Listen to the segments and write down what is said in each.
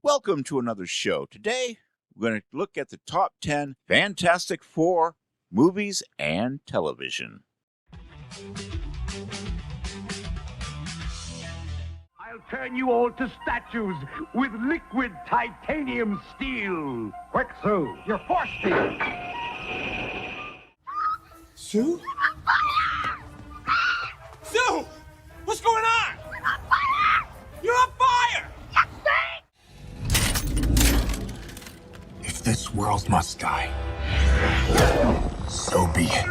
Welcome to another show. Today, we're going to look at the top 10 Fantastic Four movies and television. I'll turn you all to statues with liquid titanium steel. Quick, Sue, you're force field. Sue? Sue! What's going on? We're on fire! You're on fire! If this world must die, so be it.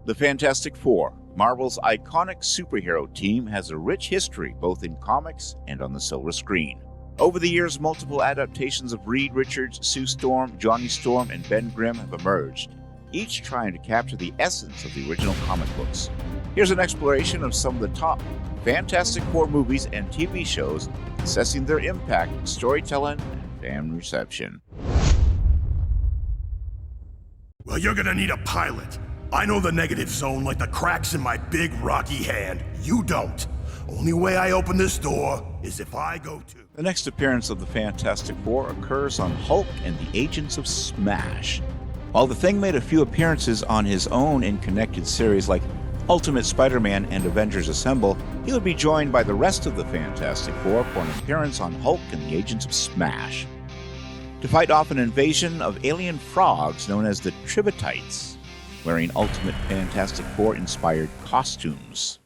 The Fantastic Four, Marvel's iconic superhero team, has a rich history both in comics and on the silver screen. Over the years, multiple adaptations of Reed Richards, Sue Storm, Johnny Storm, and Ben Grimm have emerged, each trying to capture the essence of the original comic books. Here's an exploration of some of the top Fantastic Four movies and TV shows, assessing their impact in storytelling and fan reception. Well, you're gonna need a pilot. I know the negative zone like the cracks in my big rocky hand. You don't. Only way I open this door is if I go to. The next appearance of the Fantastic Four occurs on Hulk and the Agents of Smash. While the Thing made a few appearances on his own in connected series like Ultimate Spider-Man and Avengers Assemble, he would be joined by the rest of the Fantastic Four for an appearance on Hulk and the Agents of Smash, to fight off an invasion of alien frogs known as the Tribatites, wearing Ultimate Fantastic Four-inspired costumes.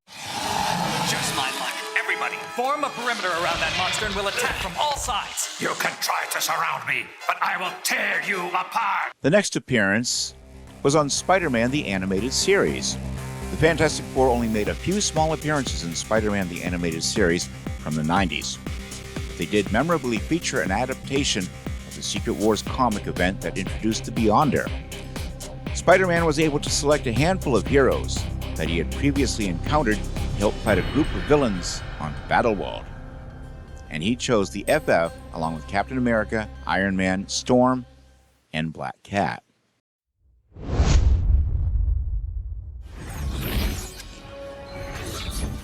Just my luck. Everybody, form a perimeter around that monster and we'll attack from all sides. You can try to surround me, but I will tear you apart. The next appearance was on Spider-Man the Animated Series. The Fantastic Four only made a few small appearances in Spider-Man the Animated Series from the 90s. They did memorably feature an adaptation of the Secret Wars comic event that introduced the Beyonder. Spider-Man was able to select a handful of heroes that he had previously encountered to help fight a group of villains on Battleworld. And he chose the FF along with Captain America, Iron Man, Storm, and Black Cat.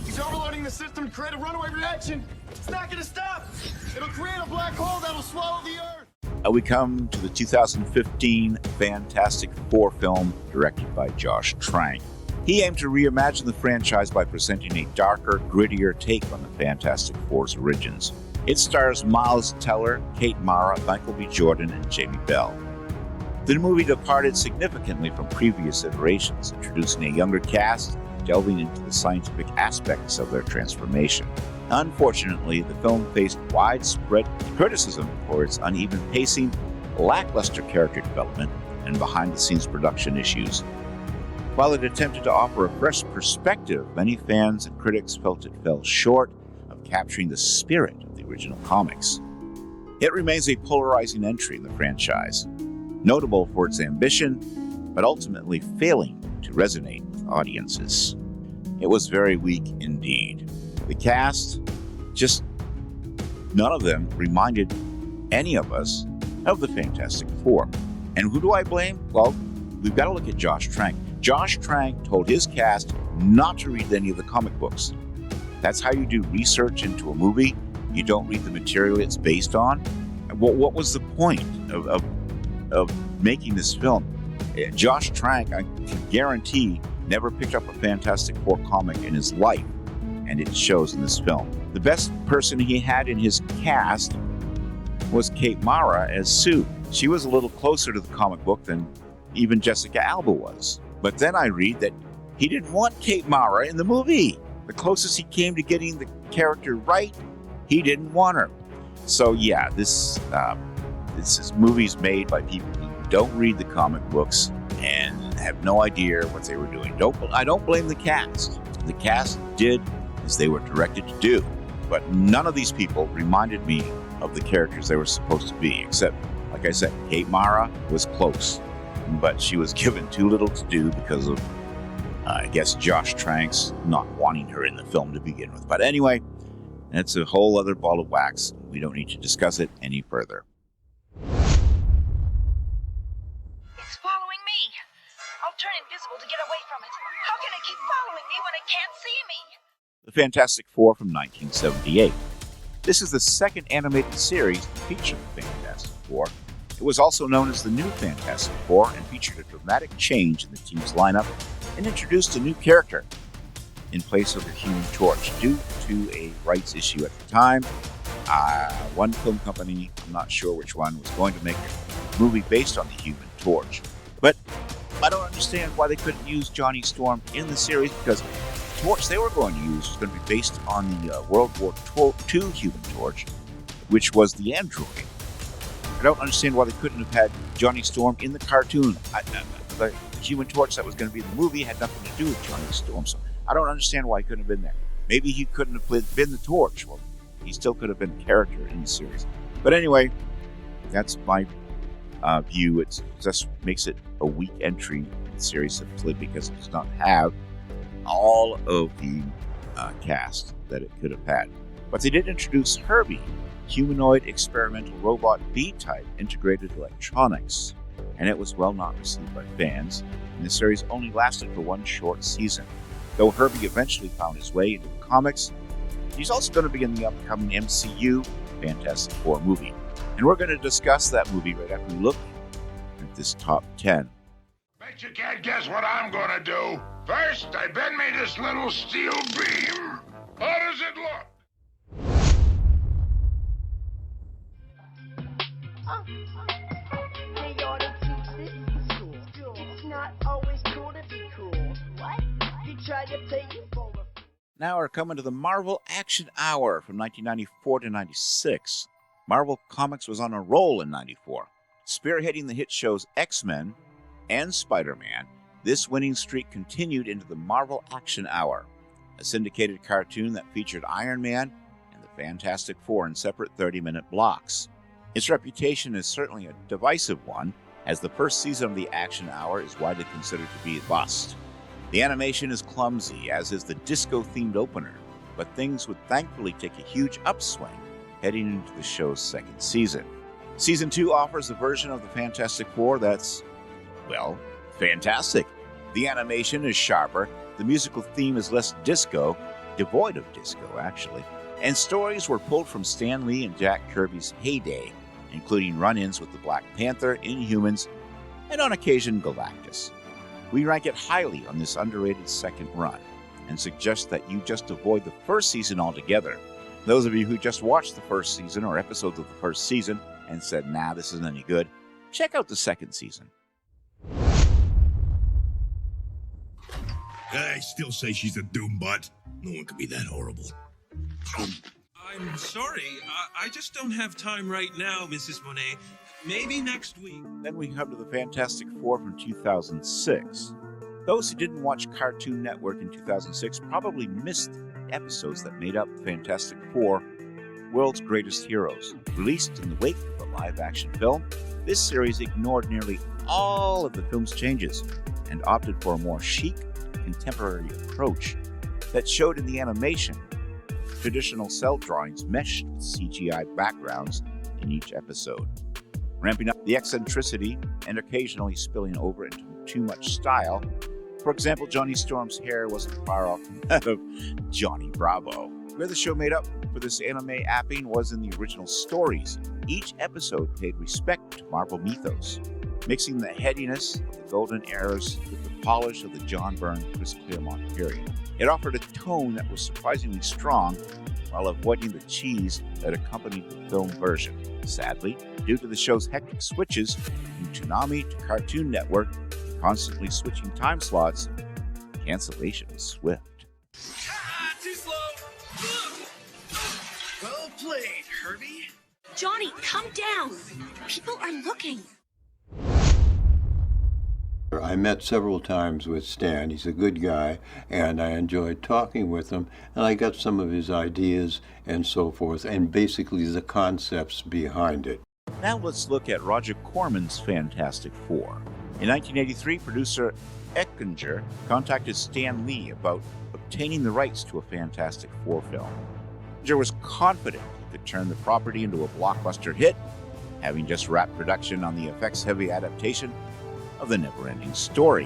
He's overloading the system to create a runaway reaction. It's not gonna stop. It'll create a black hole that'll swallow the Earth. We come to the 2015 Fantastic Four film directed by Josh Trank. He aimed to reimagine the franchise by presenting a darker, grittier take on the Fantastic Four's origins. It stars Miles Teller, Kate Mara, Michael B. Jordan, and Jamie Bell. The movie departed significantly from previous iterations, introducing a younger cast, delving into the scientific aspects of their transformation. Unfortunately, the film faced widespread criticism for its uneven pacing, lackluster character development, and behind-the-scenes production issues. While it attempted to offer a fresh perspective, many fans and critics felt it fell short of capturing the spirit of the original comics. It remains a polarizing entry in the franchise, notable for its ambition, but ultimately failing to resonate with audiences. It was very weak indeed. The cast, just none of them reminded any of us of the Fantastic Four. And who do I blame? Well, we've got to look at Josh Trank. Josh Trank told his cast not to read any of the comic books. That's how you do research into a movie. You don't read the material it's based on. What was the point of making this film? Josh Trank, I can guarantee, never picked up a Fantastic Four comic in his life, and it shows in this film. The best person he had in his cast was Kate Mara as Sue. She was a little closer to the comic book than even Jessica Alba was. But then I read that he didn't want Kate Mara in the movie. The closest he came to getting the character right, he didn't want her. So yeah, this is movies made by people who don't read the comic books and have no idea what they were doing. I don't blame the cast. The cast did as they were directed to do. But none of these people reminded me of the characters they were supposed to be, except, like I said, Kate Mara was close. But she was given too little to do because of, I guess, Josh Trank's not wanting her in the film to begin with. But anyway, that's a whole other ball of wax. We don't need to discuss it any further. It's following me. I'll turn invisible to get away from it. How can it keep following me when it can't see me? The Fantastic Four from 1978. This is the second animated series to feature the Fantastic Four. It was also known as the New Fantastic Four and featured a dramatic change in the team's lineup and introduced a new character in place of the Human Torch due to a rights issue at the time. One film company, I'm not sure which one, was going to make a movie based on the Human Torch. But I don't understand why they couldn't use Johnny Storm in the series, because the torch they were going to use was going to be based on the World War II Human Torch, which was the android. I don't understand why they couldn't have had Johnny Storm in the cartoon. The Human Torch that was going to be in the movie had nothing to do with Johnny Storm, so I don't understand why he couldn't have been there. Maybe he couldn't have been the Torch. Well, he still could have been a character in the series. But anyway, that's my view. It just makes it a weak entry in the series simply because it does not have all of the cast that it could have had. But they did introduce Herbie, humanoid experimental robot B-type integrated electronics, and it was well not received by fans, and the series only lasted for one short season. Though Herbie eventually found his way into the comics, he's also going to be in the upcoming MCU Fantastic Four movie. And we're going to discuss that movie right after we look at this top 10. Bet you can't guess what I'm gonna do. First, I bend me this little steel beam. How does it look? They ought to teach this in school. It's not always cool to be cool. What? You try to play your phone. Now we're coming to the Marvel Action Hour from 1994 to 96. Marvel Comics was on a roll in 94. Spearheading the hit shows X-Men and Spider-Man, this winning streak continued into the Marvel Action Hour, a syndicated cartoon that featured Iron Man and the Fantastic Four in separate 30-minute blocks. Its reputation is certainly a divisive one, as the first season of the Action Hour is widely considered to be a bust. The animation is clumsy, as is the disco-themed opener, but things would thankfully take a huge upswing heading into the show's second season. Season 2 offers a version of the Fantastic Four that's, well, fantastic. The animation is sharper, the musical theme is less disco, devoid of disco actually, and stories were pulled from Stan Lee and Jack Kirby's heyday, including run-ins with the Black Panther, Inhumans, and on occasion Galactus. We rank it highly on this underrated second run, and suggest that you just avoid the first season altogether. Those of you who just watched the first season or episodes of the first season and said, nah, this isn't any good, check out the second season. I still say she's a doom-butt. No one could be that horrible. I'm sorry. I just don't have time right now, Mrs. Monet. Maybe next week. Then we come to the Fantastic Four from 2006. Those who didn't watch Cartoon Network in 2006 probably missed the episodes that made up Fantastic Four, World's Greatest Heroes. Released in the wake of the live-action film, this series ignored nearly all of the film's changes and opted for a more chic, contemporary approach that showed in the animation. Traditional cell drawings meshed with CGI backgrounds in each episode, ramping up the eccentricity and occasionally spilling over into too much style. For example, Johnny Storm's hair wasn't far off from that of Johnny Bravo. Where the show made up for this anime apping was in the original stories. Each episode paid respect to Marvel mythos, mixing the headiness of the golden eras with the polish of the John Byrne, Chris Claremont period. It offered a tone that was surprisingly strong while avoiding the cheese that accompanied the film version. Sadly, due to the show's hectic switches from Toonami to Cartoon Network, constantly switching time slots, cancellation was swift. Too slow. Well played, Herbie. Johnny, come down. People are looking. I met several times with Stan. He's a good guy, and I enjoyed talking with him, and I got some of his ideas and so forth, and basically the concepts behind it. Now let's look at Roger Corman's Fantastic Four. In 1983, producer Eckinger contacted Stan Lee about obtaining the rights to a Fantastic Four film. Eckinger was confident he could turn the property into a blockbuster hit, having just wrapped production on the effects-heavy adaptation of the Never-Ending Story.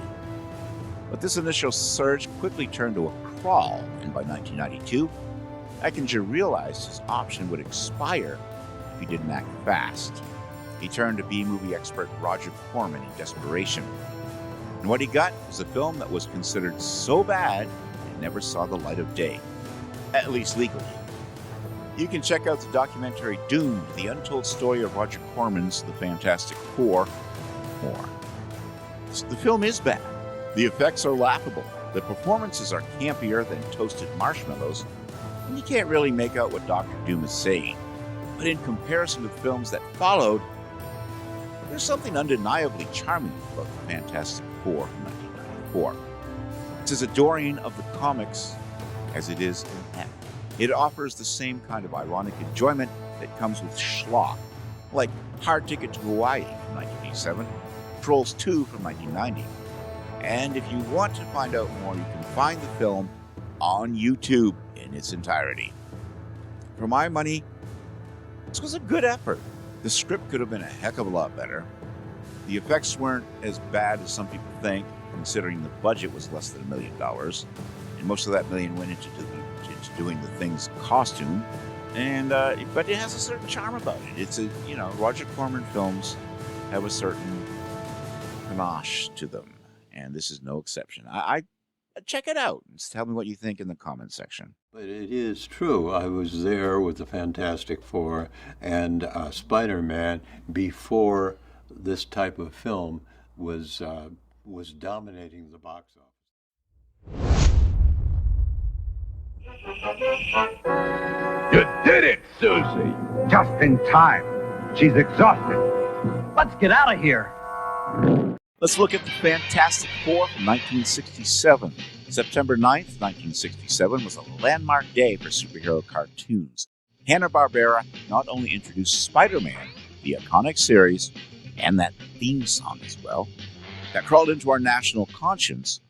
But this initial surge quickly turned to a crawl, and by 1992, Eckinger realized his option would expire if he didn't act fast. He turned to B-movie expert Roger Corman in desperation. And what he got was a film that was considered so bad it never saw the light of day, at least legally. You can check out the documentary Doomed, the untold story of Roger Corman's The Fantastic Four, more. The film is bad. The effects are laughable. The performances are campier than toasted marshmallows, and you can't really make out what Dr. Doom is saying. But in comparison to the films that followed, there's something undeniably charming about The Fantastic Four from 1994. It's as adoring of the comics as it is inept. It offers the same kind of ironic enjoyment that comes with schlock, like Hard Ticket to Hawaii from 1987, Trolls 2 from 1990. And if you want to find out more, you can find the film on YouTube in its entirety. For my money, this was a good effort. The script could have been a heck of a lot better. The effects weren't as bad as some people think, considering the budget was less than $1 million, and most of that million went into doing the Thing's costume. But it has a certain charm about it. It's Roger Corman films have a certain panache to them, and this is no exception. I check it out and tell me what you think in the comment section. But it is true. I was there with the Fantastic Four and Spider-Man before this type of film was dominating the box office. You did it, Susie! Just in time. She's exhausted. Let's get out of here. Let's look at the Fantastic Four from 1967. September 9th, 1967 was a landmark day for superhero cartoons. Hanna-Barbera not only introduced Spider-Man, the iconic series, and that theme song as well, that crawled into our national conscience,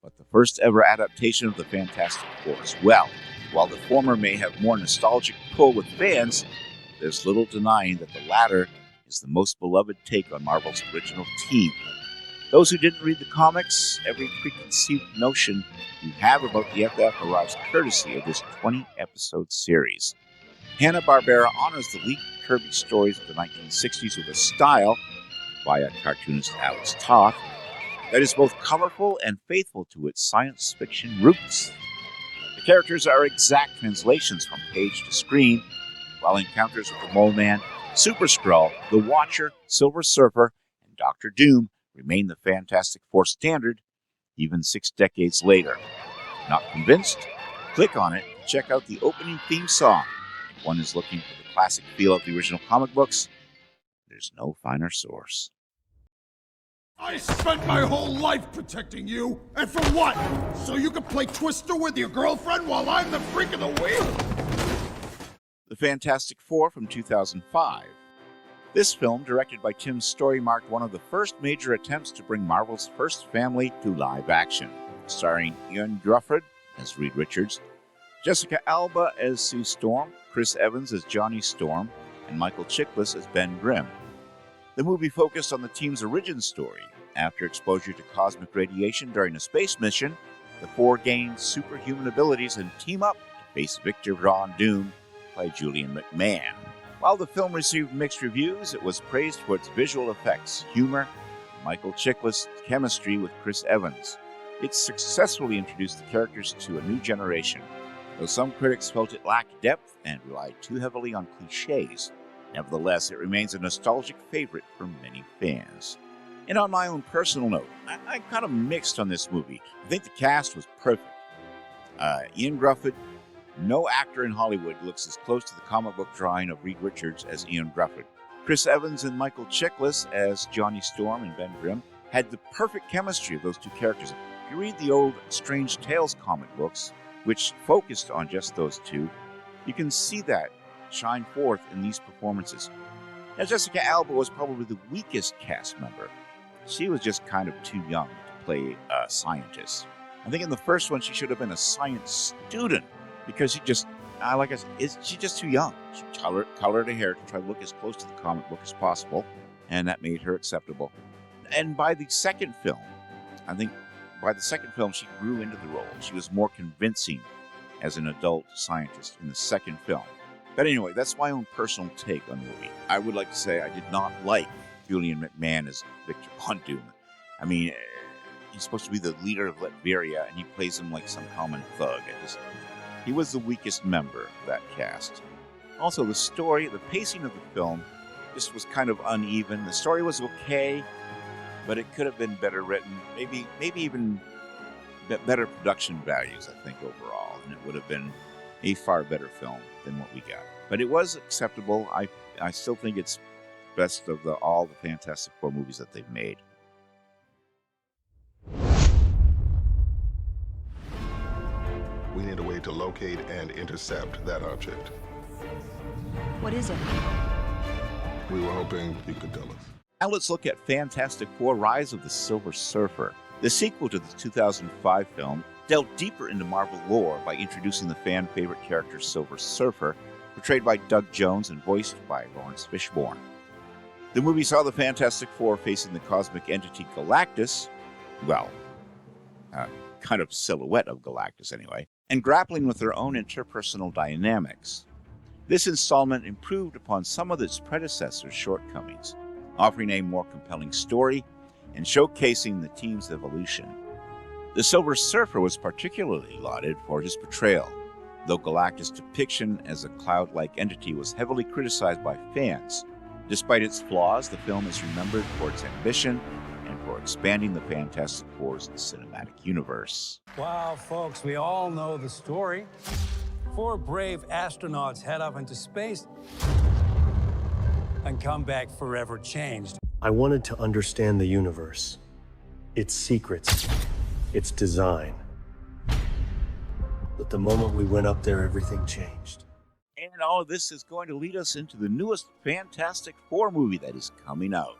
but the first ever adaptation of the Fantastic Four as well. While the former may have more nostalgic pull with fans, there's little denying that the latter is the most beloved take on Marvel's original team. Those who didn't read the comics, every preconceived notion you have about the FF arrives courtesy of this 20-episode series. Hanna-Barbera honors the Lee Kirby stories of the 1960s with a style, via cartoonist Alex Toth, that is both colorful and faithful to its science fiction roots. The characters are exact translations from page to screen, while encounters with the Mole Man, Super Skrull, the Watcher, Silver Surfer, and Dr. Doom remain the Fantastic Four standard even 6 decades later. Not convinced? Click on it to check out the opening theme song. If one is looking for the classic feel of the original comic books, there's no finer source. I spent my whole life protecting you, and for what? So you could play Twister with your girlfriend while I'm the freak of the week? The Fantastic Four from 2005. This film, directed by Tim Story, marked one of the first major attempts to bring Marvel's first family to live action, starring Ioan Gruffudd as Reed Richards, Jessica Alba as Sue Storm, Chris Evans as Johnny Storm, and Michael Chiklis as Ben Grimm. The movie focused on the team's origin story. After exposure to cosmic radiation during a space mission, the four gain superhuman abilities and team up to face Victor Von Doom, played Julian McMahon. While the film received mixed reviews, it was praised for its visual effects, humor, and Michael Chiklis' chemistry with Chris Evans. It successfully introduced the characters to a new generation, though some critics felt it lacked depth and relied too heavily on cliches. Nevertheless, it remains a nostalgic favorite for many fans. And on my own personal note, I'm kind of mixed on this movie. I think the cast was perfect. Ioan Gruffudd, no actor in Hollywood looks as close to the comic book drawing of Reed Richards as Ioan Gruffudd. Chris Evans and Michael Chiklis as Johnny Storm and Ben Grimm had the perfect chemistry of those two characters. If you read the old Strange Tales comic books, which focused on just those two, you can see that shine forth in these performances. Now, Jessica Alba was probably the weakest cast member. She was just kind of too young to play a scientist. I think in the first one she should have been a science student, because she just, like I said, she's just too young. She colored her hair to try to look as close to the comic book as possible, and that made her acceptable. And by the second film, I think by the second film, she grew into the role. She was more convincing as an adult scientist in the second film. But anyway, that's my own personal take on the movie. I would like to say I did not like Julian McMahon as Victor Von Doom. I mean, he's supposed to be the leader of Latveria, and he plays him like some common thug. He was the weakest member of that cast. Also, the story, the pacing of the film just was kind of uneven. The story was okay, but it could have been better written. Maybe even better production values, I think, overall. And it would have been a far better film than what we got. But it was acceptable. I still think it's best of all the Fantastic Four movies that they've made. We need a way to locate and intercept that object. What is it? We were hoping you could tell us. Now let's look at Fantastic Four: Rise of the Silver Surfer. The sequel to the 2005 film delved deeper into Marvel lore by introducing the fan-favorite character Silver Surfer, portrayed by Doug Jones and voiced by Lawrence Fishburne. The movie saw the Fantastic Four facing the cosmic entity Galactus, kind of silhouette of Galactus anyway, and grappling with their own interpersonal dynamics. This installment improved upon some of its predecessor's shortcomings, offering a more compelling story and showcasing the team's evolution. The Silver Surfer was particularly lauded for his portrayal, though Galactus' depiction as a cloud-like entity was heavily criticized by fans. Despite its flaws, the film is remembered for its ambition and for expanding the Fantastic Four's cinematic universe. Wow, folks, we all know the story. 4 brave astronauts head off into space and come back forever changed. I wanted to understand the universe, its secrets, its design. But the moment we went up there, everything changed. And all of this is going to lead us into the newest Fantastic Four movie that is coming out.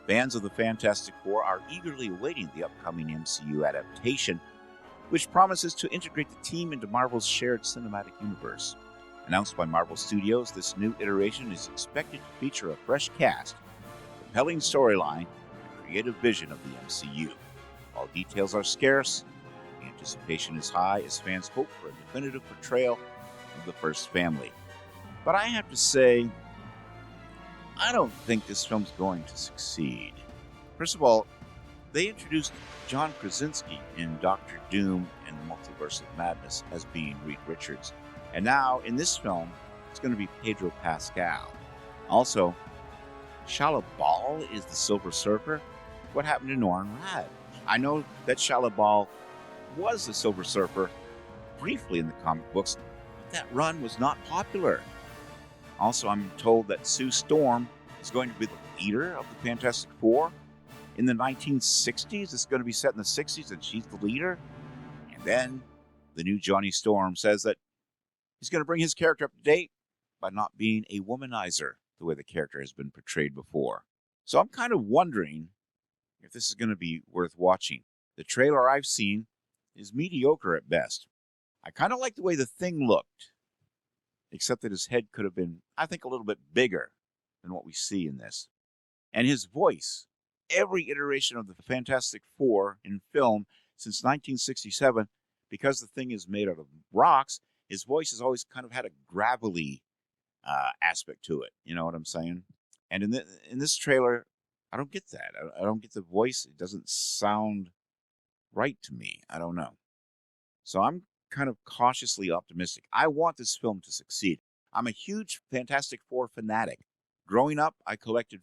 Fans of the Fantastic Four are eagerly awaiting the upcoming MCU adaptation, which promises to integrate the team into Marvel's shared cinematic universe. Announced by Marvel Studios, this new iteration is expected to feature a fresh cast, compelling storyline, and creative vision of the MCU. While details are scarce, anticipation is high as fans hope for a definitive portrayal of the first family. But I have to say, I don't think this film's going to succeed. First of all, they introduced John Krasinski in Doctor Doom and the Multiverse of Madness as being Reed Richards. And now, in this film, it's going to be Pedro Pascal. Also, Shia LaBeouf is the Silver Surfer. What happened to Norman Rad? I know that Shia LaBeouf was the Silver Surfer briefly in the comic books, but that run was not popular. Also, I'm told that Sue Storm is going to be the leader of the Fantastic Four. In the 1960s, it's going to be set in the 60s, and she's the leader. And then the new Johnny Storm says that he's going to bring his character up to date by not being a womanizer the way the character has been portrayed before. So I'm kind of wondering if this is going to be worth watching. The trailer I've seen is mediocre at best. I kind of like the way the Thing looked, except that his head could have been, I think, a little bit bigger than what we see in this. And his voice, every iteration of the Fantastic Four in film since 1967, because the Thing is made out of rocks, his voice has always kind of had a gravelly aspect to it. You know what I'm saying? And in this trailer, I don't get that. I don't get the voice. It doesn't sound right to me. I don't know. So I'm kind of cautiously optimistic. I want this film to succeed. I'm a huge Fantastic Four fanatic. Growing up, I collected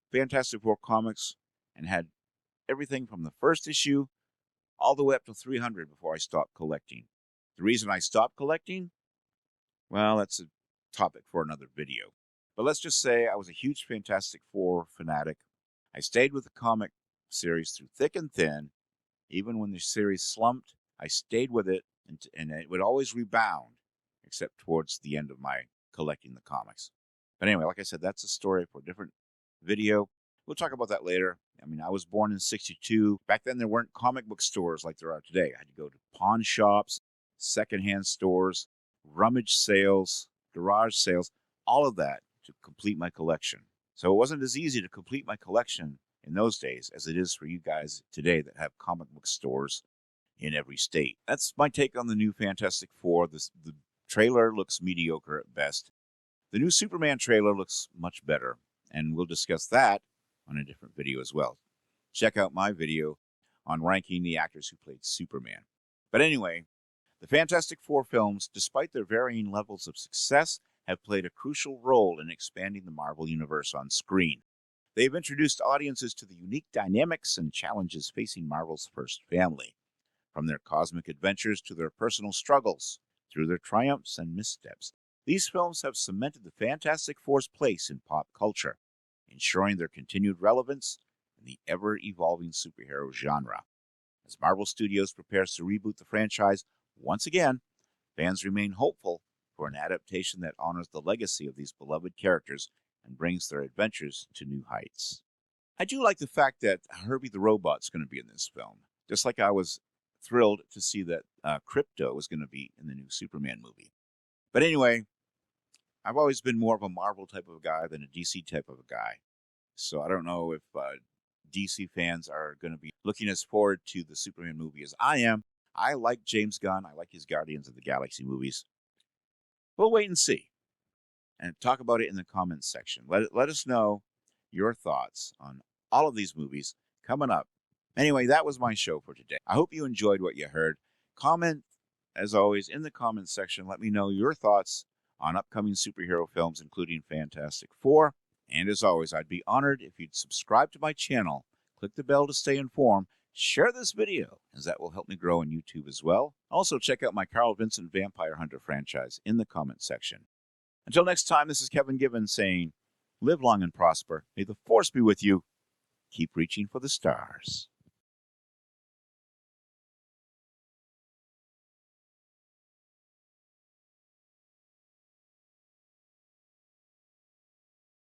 Fantastic Four comics and had everything from the first issue all the way up to 300 before I stopped collecting. The reason I stopped collecting? Well, that's a topic for another video. But let's just say I was a huge Fantastic Four fanatic. I stayed with the comic series through thick and thin. Even when the series slumped, I stayed with it, and it would always rebound, except towards the end of my collecting the comics. But anyway, like I said, that's a story for a different video. We'll talk about that later. I mean, I was born in '62. Back then, there weren't comic book stores like there are today. I had to go to pawn shops, secondhand stores, rummage sales, garage sales, all of that to complete my collection. So it wasn't as easy to complete my collection in those days as it is for you guys today that have comic book stores in every state. That's my take on the new Fantastic Four. The trailer looks mediocre at best. The new Superman trailer looks much better, and we'll discuss that on a different video as well. Check out my video on ranking the actors who played Superman. But anyway, the Fantastic Four films, despite their varying levels of success, have played a crucial role in expanding the Marvel Universe on screen. They've introduced audiences to the unique dynamics and challenges facing Marvel's first family, from their cosmic adventures to their personal struggles, through their triumphs and missteps. These films have cemented the Fantastic Four's place in pop culture, ensuring their continued relevance in the ever-evolving superhero genre. As Marvel Studios prepares to reboot the franchise once again, fans remain hopeful for an adaptation that honors the legacy of these beloved characters and brings their adventures to new heights. I do like the fact that Herbie the Robot's going to be in this film, just like I was thrilled to see that Krypto was going to be in the new Superman movie. But anyway, I've always been more of a Marvel type of a guy than a DC type of a guy. So I don't know if DC fans are going to be looking as forward to the Superman movie as I am. I like James Gunn. I like his Guardians of the Galaxy movies. We'll wait and see. And talk about it in the comments section. Let us know your thoughts on all of these movies coming up. Anyway, that was my show for today. I hope you enjoyed what you heard. Comment, as always, in the comments section. Let me know your thoughts on upcoming superhero films, including Fantastic Four. And as always, I'd be honored if you'd subscribe to my channel, click the bell to stay informed, share this video, as that will help me grow on YouTube as well. Also, check out my Carl Vincent Vampire Hunter franchise in the comments section. Until next time, this is Kevin Gibbons saying, live long and prosper. May the Force be with you. Keep reaching for the stars.